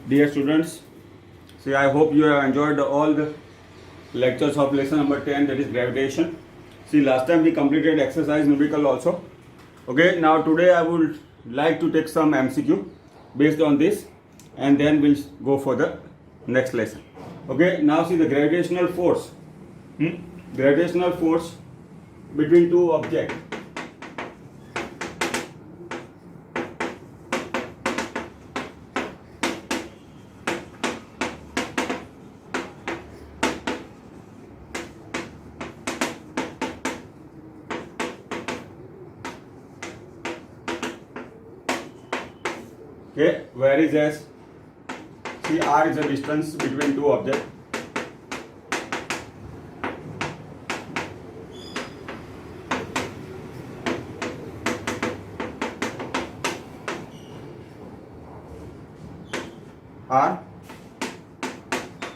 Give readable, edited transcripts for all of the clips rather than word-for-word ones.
Dear students, see, I hope you have enjoyed all the lectures of lesson number 10, that is gravitation. See, last time we completed exercise numerical also. Okay, now today I would like to take some MCQ based on this, and then we'll go for the next lesson. Okay, now see the gravitational force. Gravitational force between two objects. Okay, where is S? See, R is the distance between two objects.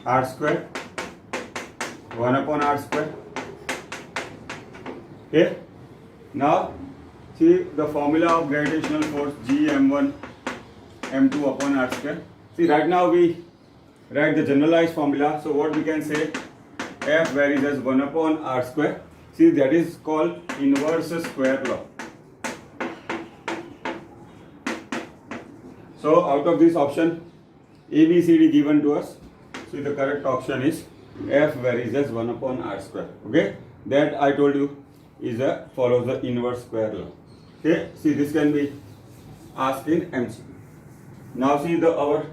R square, 1 upon R square. Okay, now see the formula of gravitational force G m1 m2 upon R square. See, right now we write the generalized formula. So what we can say, F varies as 1 upon R square. See, that is called inverse square law. So out of this option A, B, C, D given to us, see the correct option is F varies as 1 upon R square. Okay, that I told you is follows the inverse square law. Okay, see, this can be asked in MCQ. Now see our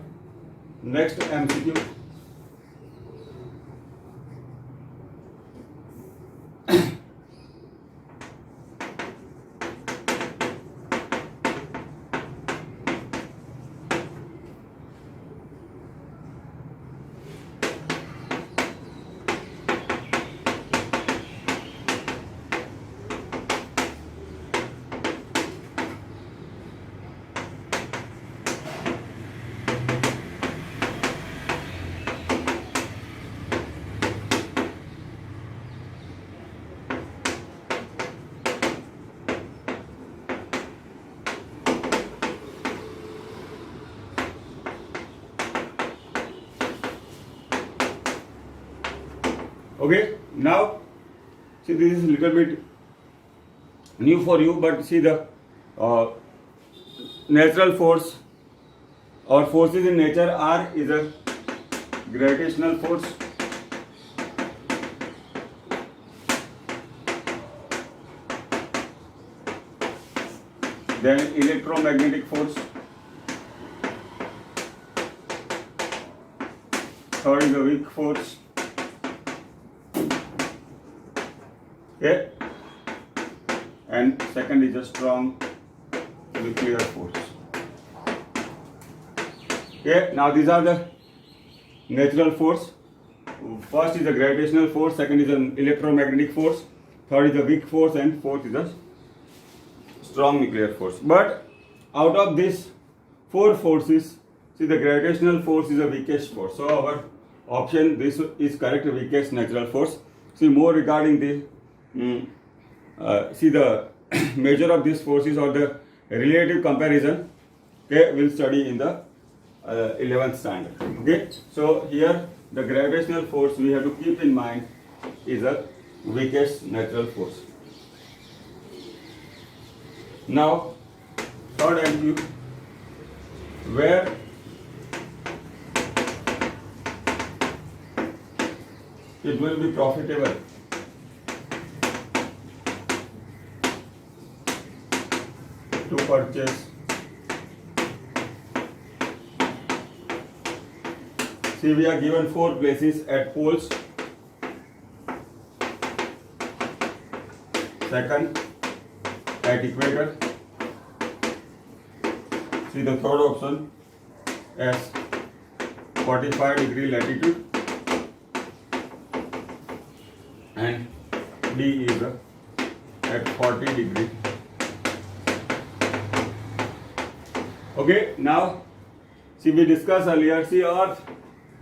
next MCQ. Okay, now see, this is a little bit new for you, but see the natural force or forces in nature. R is a gravitational force. Then electromagnetic force. Third is a weak force. Okay, and second is a strong nuclear force. Okay, now these are the natural force. First is a gravitational force, second is an electromagnetic force, third is a weak force, and fourth is a strong nuclear force. But out of these four forces, see the gravitational force is the weakest force. So our option, this is correct, weakest natural force. See more regarding this. See the measure of these forces or the relative comparison. Okay, we'll study in the 11th standard. Okay, so here the gravitational force we have to keep in mind is the weakest natural force. Now third MCQ, where it will be profitable to purchase. See, we are given 4 places at poles. Second, at equator. See the third option as 45-degree latitude, and D is at 40-degree. Okay, now see, we discussed earlier, see, Earth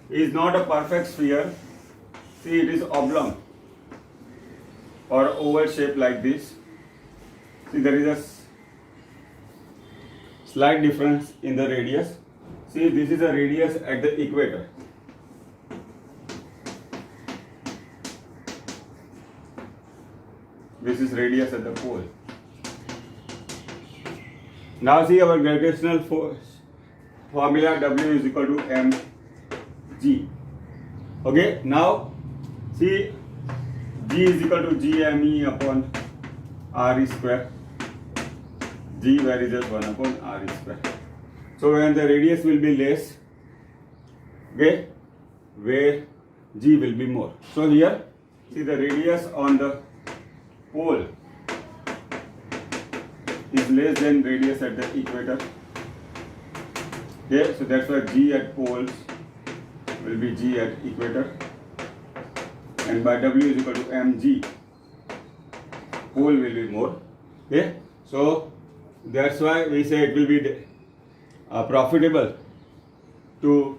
is not a perfect sphere. See, it is oblong or oval shape like this. See, there is a slight difference in the radius. See, this is a radius at the equator. This is radius at the pole. Now see our gravitational force formula, W is equal to mg. Okay, now see, G is equal to gme upon r square. G varies as 1 upon r square. So when the radius will be less, okay, where G will be more. So here, see, the radius on the pole is less than radius at the equator. Okay, so that's why G at poles will be G at equator, and by W is equal to mg, pole will be more. Okay, so that's why we say it will be profitable to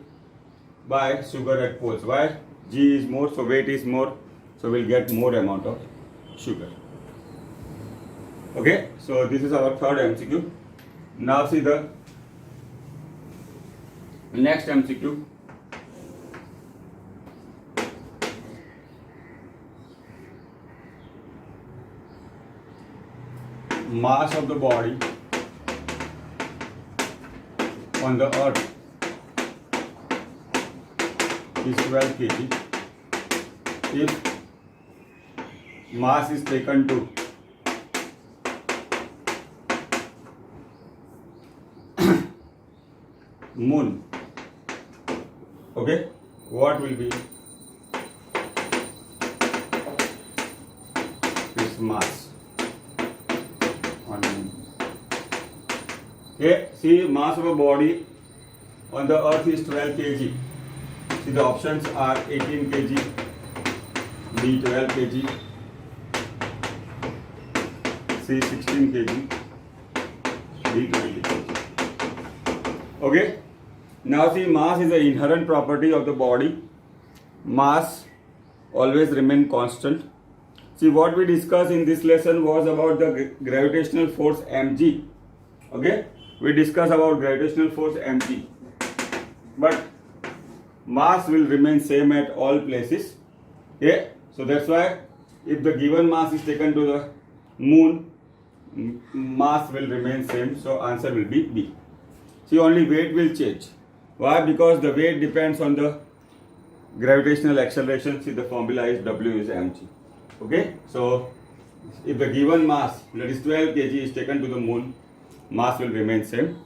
buy sugar at poles. Why? G is more, so weight is more, so we'll get more amount of sugar. Okay, so this is our third MCQ. Now see the next MCQ. Mass of the body on the earth is 12 kg. If mass is taken to moon, okay, what will be this mass on moon? Okay, see, mass of a body on the earth is 12 kg. See, the options are 18 kg, B 12 kg, C 16 kg, D 20 kg. Okay, now see, mass is an inherent property of the body. Mass always remain constant. See, what we discussed in this lesson was about the gravitational force mg. Okay, we discussed about gravitational force mg, but mass will remain same at all places. Okay, so that's why if the given mass is taken to the moon, mass will remain same, so answer will be B. See, only weight will change. Why? Because the weight depends on the gravitational acceleration. See, the formula is W is mg. Okay, so if the given mass, that is 12 kg, is taken to the moon, mass will remain same.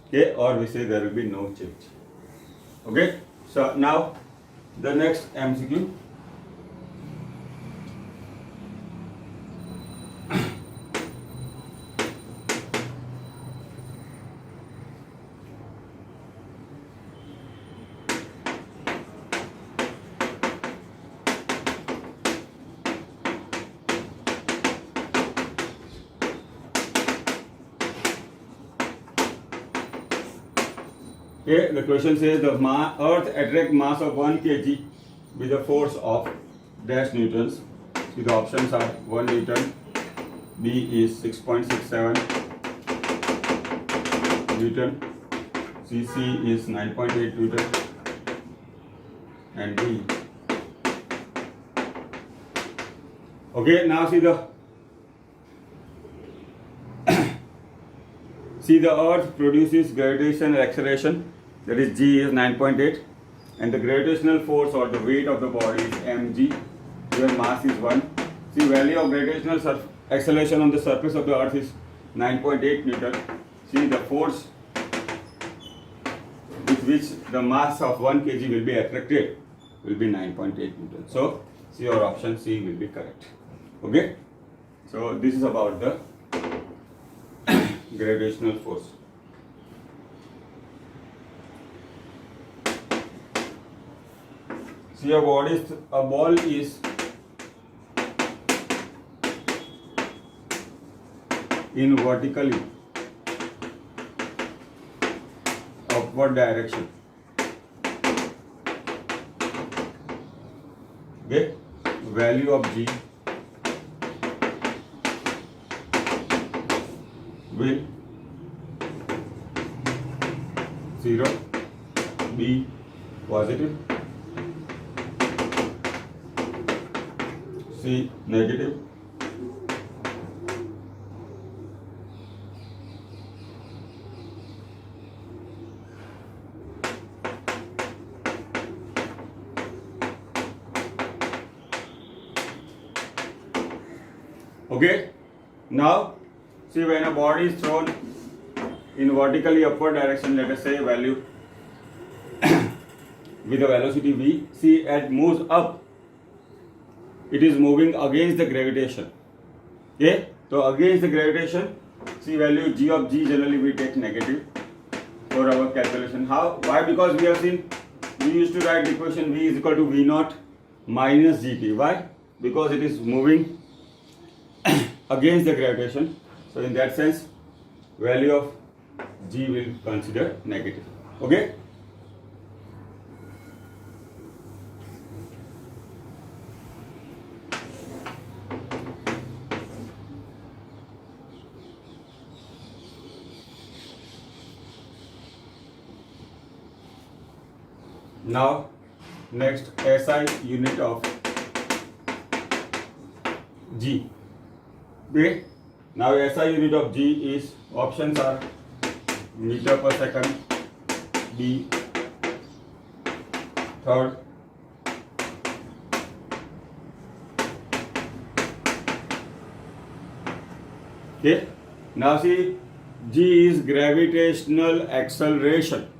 Okay, or we say there will be no change. Okay, so now the next MCQ. Okay, the question says the Earth attract mass of 1 kg with a force of dash newtons. See, the options are 1 Newton, B is 6.67 Newton, C is 9.8 Newton, and D. Okay, now see the Earth produces gravitational acceleration, that is G is 9.8, and the gravitational force or the weight of the body is mg, where mass is 1. See, value of gravitational acceleration on the surface of the Earth is 9.8 Newton. See, the force with which the mass of 1 kg will be attracted will be 9.8 Newton. So, see, your option C will be correct. Okay, so this is about the gravitational force. See, a ball is in vertically upward direction. Okay, value of G will 0, B positive, C negative, okay. Now see, when a body is thrown in vertically upward direction, let us say value with a velocity v, see as moves up, it is moving against the gravitation. Okay, so against the gravitation, see value g of g generally we take negative for our calculation. How? Why? Because we have seen we used to write the equation v is equal to v naught minus gt. Why? Because it is moving against the gravitation. So in that sense, value of g will consider negative. Okay. Now next, SI unit of G. Okay. Now SI unit of G is, options are meter per second, B, third, okay. Now see, G is gravitational acceleration.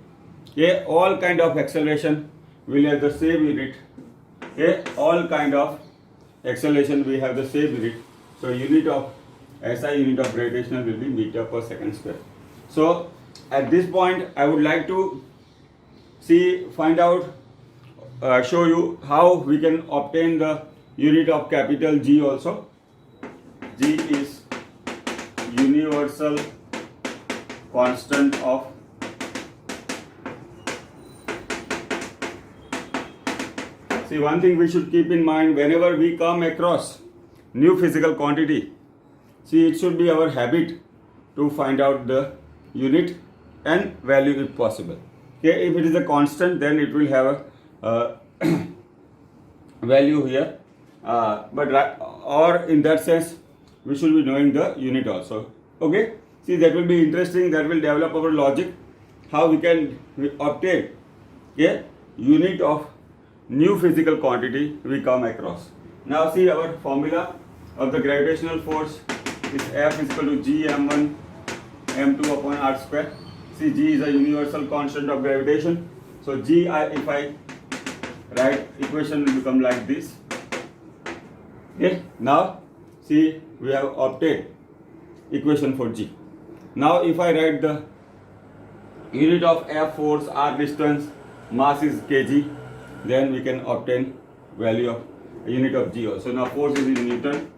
Okay, all kind of acceleration will have the same unit. Okay, all kind of acceleration we have the same unit. So unit of SI unit of gravitational will be meter per second square. So at this point, I would like to find out, show you how we can obtain the unit of capital G also. G is universal constant of see, one thing we should keep in mind whenever we come across new physical quantity, see, it should be our habit to find out the unit and value if possible. Okay, if it is a constant, then it will have a value here, or in that sense, we should be knowing the unit also. Okay, see, that will be interesting. That will develop our logic how we can obtain unit of new physical quantity we come across. Now see, our formula of the gravitational force is F is equal to G m1 m2 upon r square. See, G is a universal constant of gravitation. So G, if I write, equation will become like this. Okay. Now see, we have obtained equation for G. Now if I write the unit of F force, r distance, mass is kg, then we can obtain value of unit of G also. Now force is in Newton,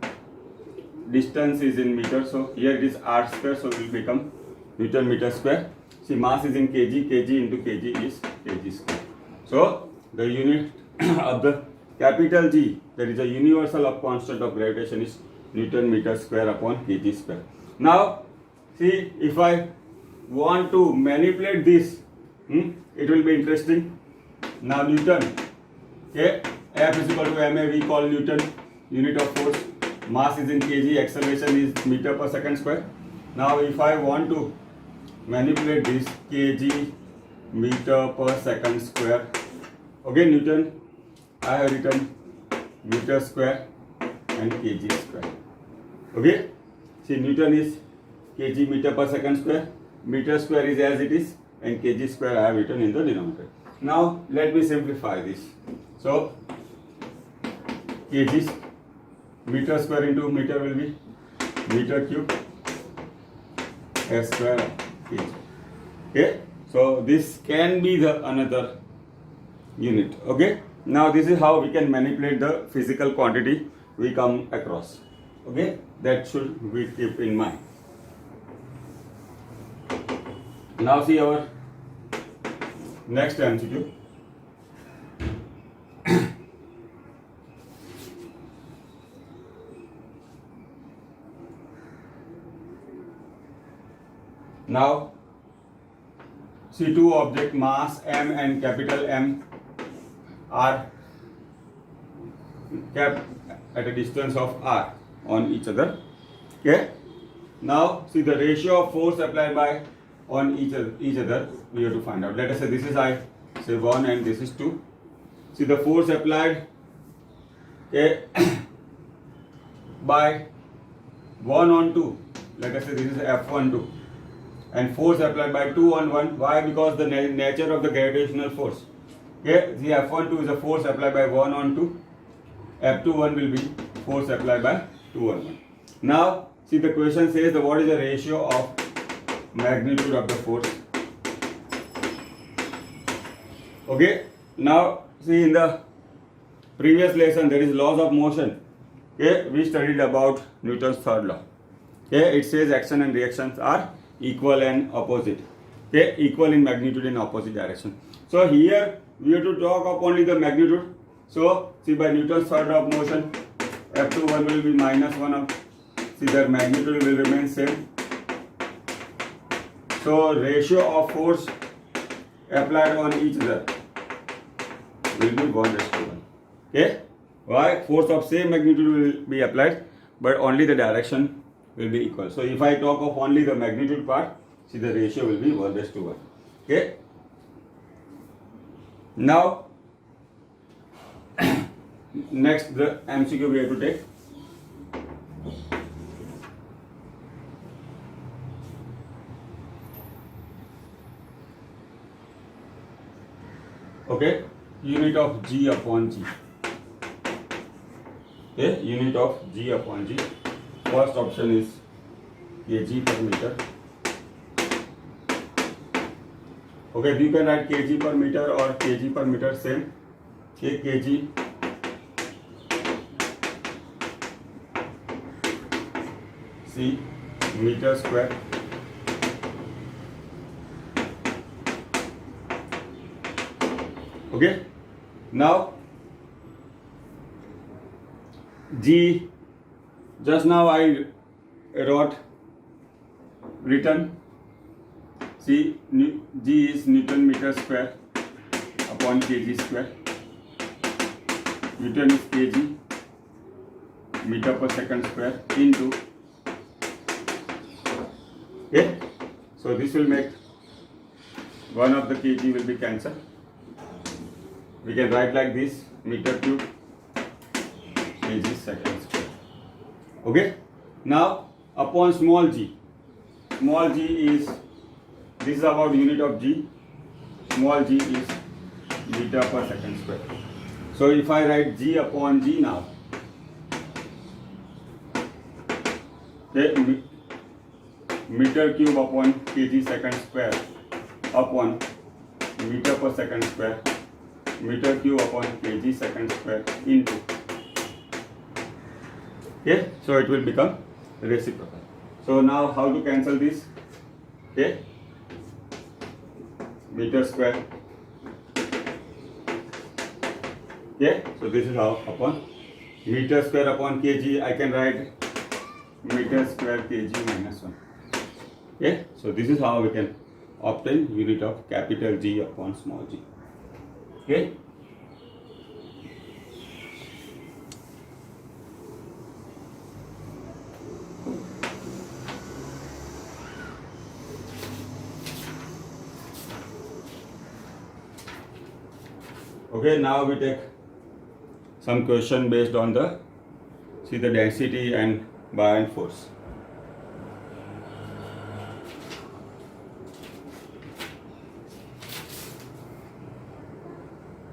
distance is in meter, so here it is r square, so it will become Newton meter square. See, mass is in kg, kg into kg is kg square. So the unit of the capital G, that is a universal of constant of gravitation, is Newton meter square upon kg square. Now see, if I want to manipulate this, it will be interesting. Now Newton, okay, F is equal to ma, we call Newton unit of force, mass is in kg, acceleration is meter per second square. Now if I want to manipulate this, kg meter per second square, okay, Newton, I have written meter square and kg square. Okay, see, Newton is kg meter per second square, meter square is as it is, and kg square I have written in the denominator. Now let me simplify this. So kg meter square into meter will be meter cube s square kg. Okay, so this can be the another unit. Okay, now this is how we can manipulate the physical quantity we come across. Okay, that should we keep in mind. Now see our next MCQ. Now see two object mass M and capital M are kept at a distance of R on each other. Okay. Now see the ratio of force applied by on each other we have to find out. Let us say this is I, say 1 and this is 2. See the force applied, okay, by 1 on 2. Let us say this is F12, and force applied by 2 on 1. Why? Because the nature of the gravitational force. Okay, the F12 is a force applied by 1 on 2. F21 will be force applied by 2 on 1. Now see the question says that what is the ratio of magnitude of the force. Okay, now see in the previous lesson there is laws of motion. Okay, we studied about Newton's third law. Okay, it says action and reactions are equal and opposite. Okay, equal in magnitude in opposite direction. So here we have to talk of only the magnitude. So see by Newton's third law of motion, F21 will be minus 1 of, see their magnitude will remain same. So ratio of force applied on each other will be 1:1. Okay? Why? Force of same magnitude will be applied, but only the direction will be equal. So if I talk of only the magnitude part, see the ratio will be 1:1. Okay? Now next the MCQ we have to take. Okay, unit of G upon G. Okay, unit of G upon G. First option is kg per meter. Okay, you can write kg per meter or kg per meter same. Okay, kg C meter square. Okay, now G, just now I written, see G is Newton meter square upon kg square. Newton is kg meter per second square into, okay, so this will make one of the kg will be cancelled. We can write like this, meter cube kg second square. Okay, now upon small g is, this is about unit of G, small g is meter per second square. So if I write G upon G now, okay, meter cube upon kg second square upon meter per second square, meter cube upon kg second square into, okay, so it will become reciprocal. So now how to cancel this? Okay, meter square. Okay, so this is how upon meter square upon kg I can write meter square kg minus 1. Okay, so this is how we can obtain unit of capital G upon small g. Okay. Okay, now we take some question based on the, see the density and buoyant force.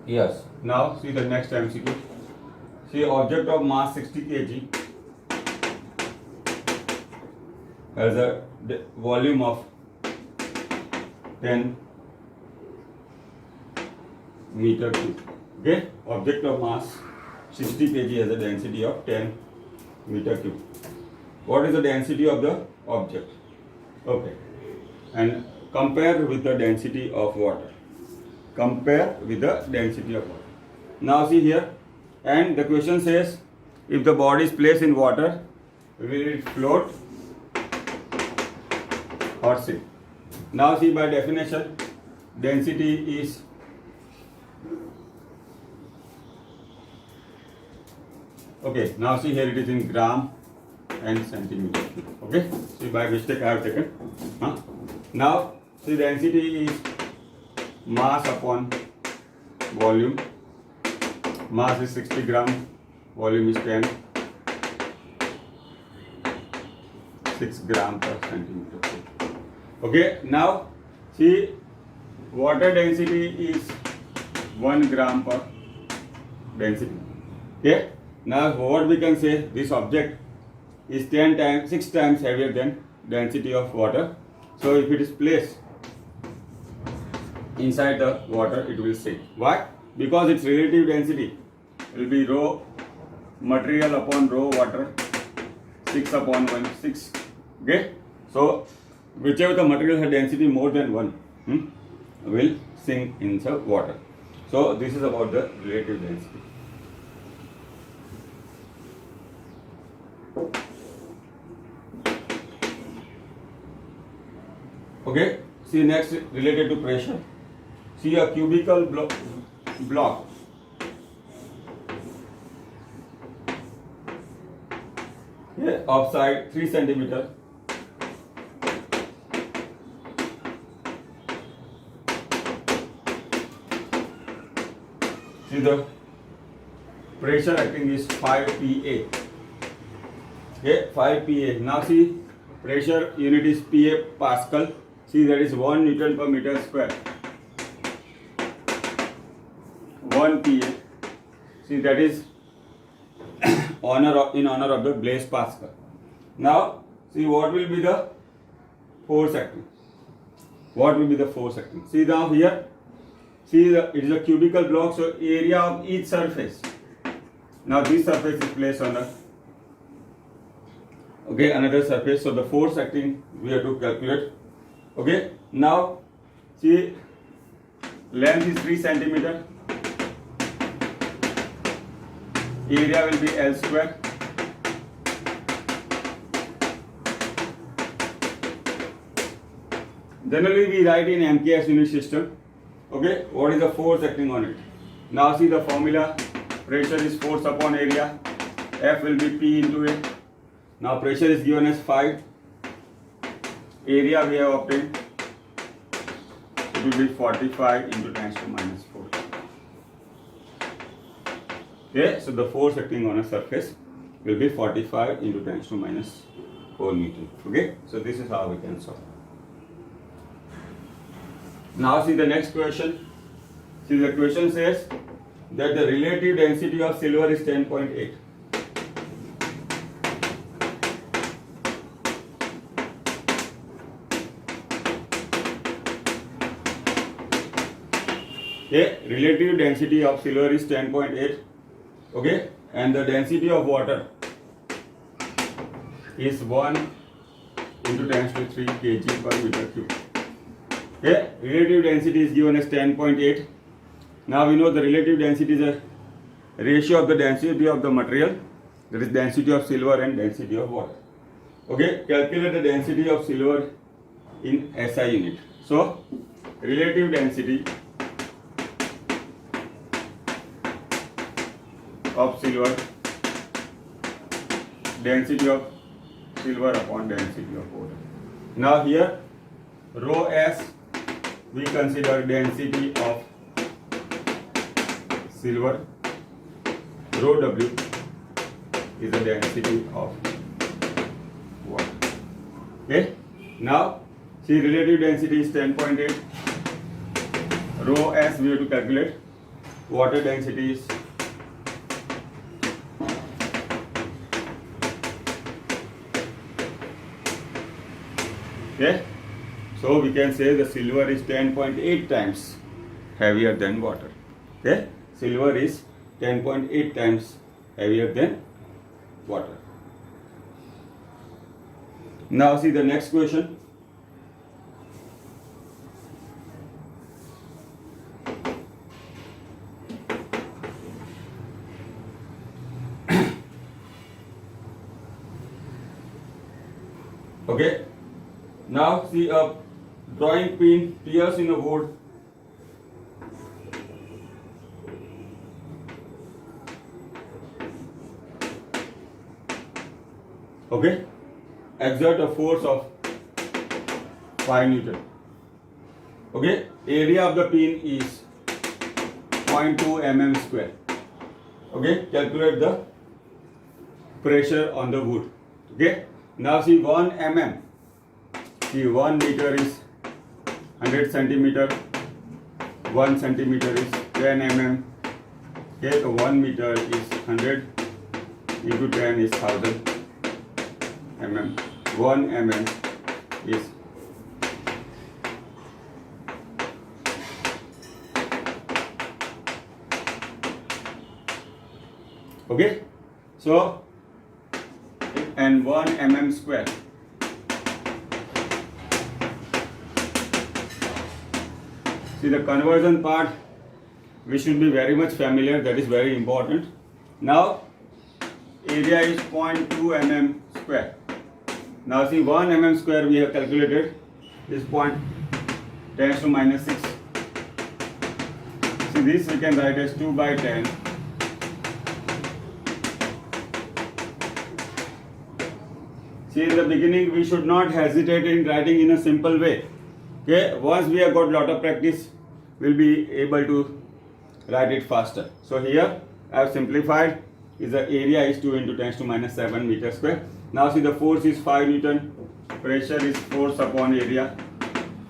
Yes. Now see the next MCQ. See object of mass 60 kg has a volume of 10 meter cube. Okay, object of mass 60 kg has a density of 10 meter cube. What is the density of the object? Okay, and compare with the density of water. Compare with the density of water. Now see here, and the question says if the body is placed in water, will it float or sink? Now see by definition, density is okay. Now see here it is in gram and centimeter cube. Okay, see by mistake I have taken. Now see density is mass upon volume. Mass is 60 gram, volume is 10. 6 gram per centimeter cube. Okay, now see water density is 1 gram per density. Okay, now what we can say, this object is 6 times heavier than density of water. So if it is placed inside the water, it will sink. Why? Because its relative density will be rho material upon rho water, 6 upon 1, 6. Okay, so whichever the material has density more than 1 will sink in the water. So this is about the relative density. Okay, see next related to pressure. See a cubical block. Okay, of side 3 centimeter. See the pressure acting is 5 PA. Okay, 5 PA. Now see pressure unit is PA Pascal. See that is 1 Newton per meter square. 1 PA. See that is in honor of the Blaise Pascal. Now see what will be the force acting. What will be the force acting? See now here. See it is a cubical block, so area of each surface. Now this surface is placed on another surface. So the force acting we have to calculate. Okay, now see length is 3 centimeter. Area will be L square. Generally we write in MKS unit system. Okay, what is the force acting on it? Now see the formula. Pressure is force upon area. F will be P into A. Now pressure is given as 5. Area we have obtained. It will be 45 into 10 to minus 4. Okay, so the force acting on a surface will be 45 into 10 to minus 4 Newton. Okay, so this is how we can solve. Now see the next question. See the question says that the relative density of silver is 10.8. Okay, relative density of silver is 10.8. Okay, and the density of water is 1 into 10 to 3 kg per meter cube. Okay, relative density is given as 10.8. Now we know the relative density is a ratio of the density of the material, that is density of silver and density of water. Okay, calculate the density of silver in SI unit. So relative density of silver, density of silver upon density of water. Now here rho S we consider density of silver, rho W is the density of water. Okay, now see relative density is 10.8. Rho S we have to calculate. Water density is okay, so we can say the silver is 10.8 times heavier than water. Okay, silver is 10.8 times heavier than water. Now see the next question. Okay, now see a drawing pin pierced in a wood Okay, exert a force of 5 Newton. Okay, area of the pin is 0.2 mm square. Okay, calculate the pressure on the wood. Okay, now see 1 mm. See 1 meter is 100 centimeter. 1 centimeter is 10 mm. Okay, so 1 meter is 100 into 10 is 1000 mm. 1 mm is okay. So and 1 mm square. See the conversion part we should be very much familiar, that is very important. Now area is 0.2 mm square. Now see 1 mm square we have calculated is 10 to minus 6. See this we can write as 2 by 10 . See in the beginning we should not hesitate in writing in a simple way. Okay, once we have got lot of practice we'll be able to write it faster. So here I have simplified, is the area is 2 into 10 to minus 7 meter square. Now see the force is 5 Newton, pressure is force upon area,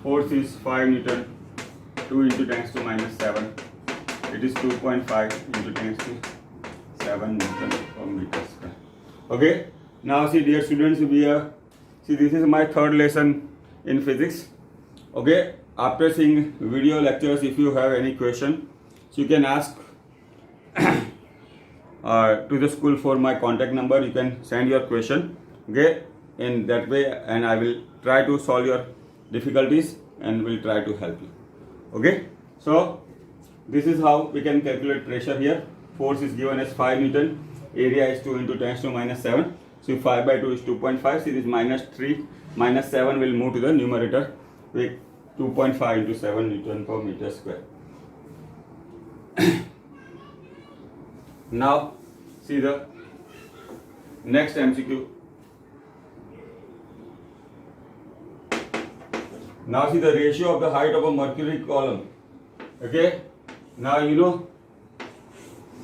force is 5 Newton, 2 into 10 to minus 7, it is 2.5 into 10 to 7 Newton per meter square. Okay, now see dear students, see this is my third lesson in physics. Okay, after seeing video lectures, if you have any question, so you can ask to the school for my contact number. You can send your question, okay, in that way, and I will try to solve your difficulties and will try to help you. Okay, so this is how we can calculate pressure here. Force is given as 5 Newton, area is 2 into 10 to minus 7. So 5 by 2 is 2.5. See this minus 3, minus 7 will move to the numerator with 2.5 into 7 Newton per meter square. Now see the next MCQ. Now see the ratio of the height of a mercury column. Okay, now you know,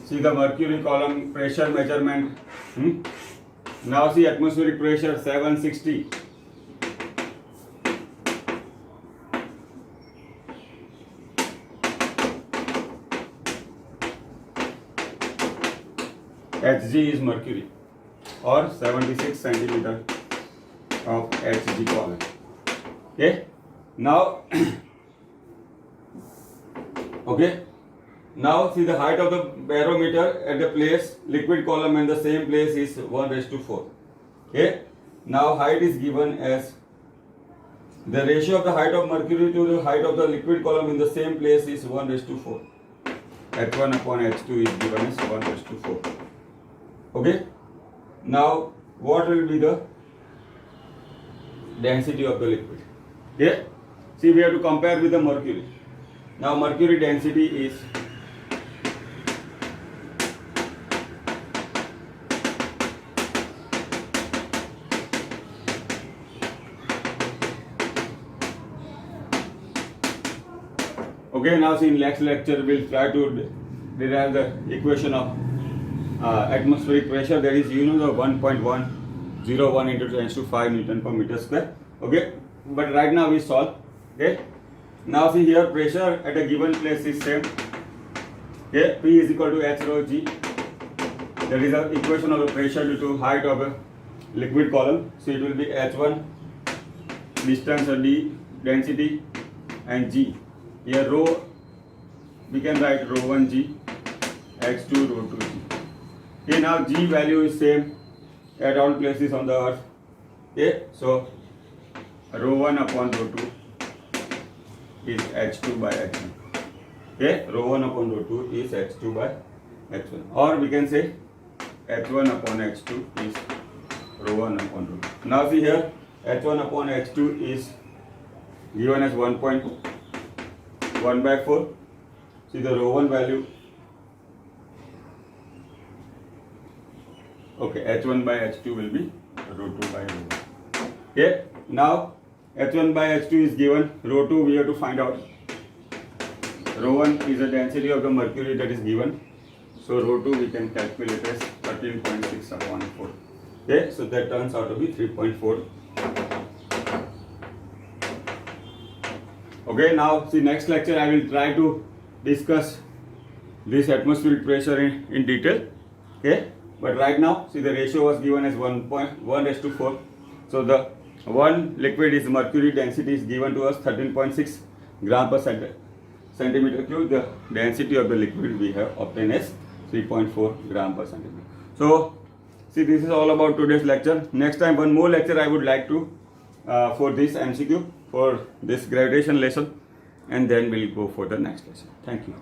see the mercury column pressure measurement. Now see atmospheric pressure 760. Hg is mercury or 76 centimeter of Hg column. Okay, now okay, now see the height of the barometer at the place liquid column and the same place is 1:4. Okay, now height is given as the ratio of the height of mercury to the height of the liquid column in the same place is 1:4. H1 upon H2 is given as 1:4. Okay, now what will be the density of the liquid? Okay, see we have to compare with the mercury. Now mercury density is okay. Now see in next lecture we'll try to derive the equation of atmospheric pressure, that is the 1.101 into 10 to 5 Newton per meter square. Okay, but right now we solve. Okay, now see here pressure at a given place is same. Okay, P is equal to H rho G, that is the equation of the pressure due to height of a liquid column. So it will be H1 distance or D density and G. Here rho we can write rho 1 G, H2 rho 2 G. Okay, now G value is same at all places on the earth. Okay, so rho 1 upon rho 2 is H2 by H1. Okay, rho 1 upon rho 2 is H2 by H1, or we can say H1 upon H2 is rho 1 upon rho 2. Now see here H1 upon H2 is given as 1.1 by 4. See the rho 1 value. Okay, H1 by H2 will be rho 2 by rho 1. Okay, now H1 by H2 is given, rho 2 we have to find out. Rho 1 is the density of the mercury that is given. So rho 2 we can calculate as 13.6 upon 4. Okay, so that turns out to be 3.4. Okay, now see next lecture I will try to discuss this atmospheric pressure in detail. Okay, but right now see the ratio was given as 1:4. So the one liquid is mercury density is given to us 13.6 gram per centimeter cube. The density of the liquid we have obtained as 3.4 gram per centimeter. So see this is all about today's lecture. Next time one more lecture I would like to for this MCQ for this gravitation lesson, and then we'll go for the next lesson. Thank you.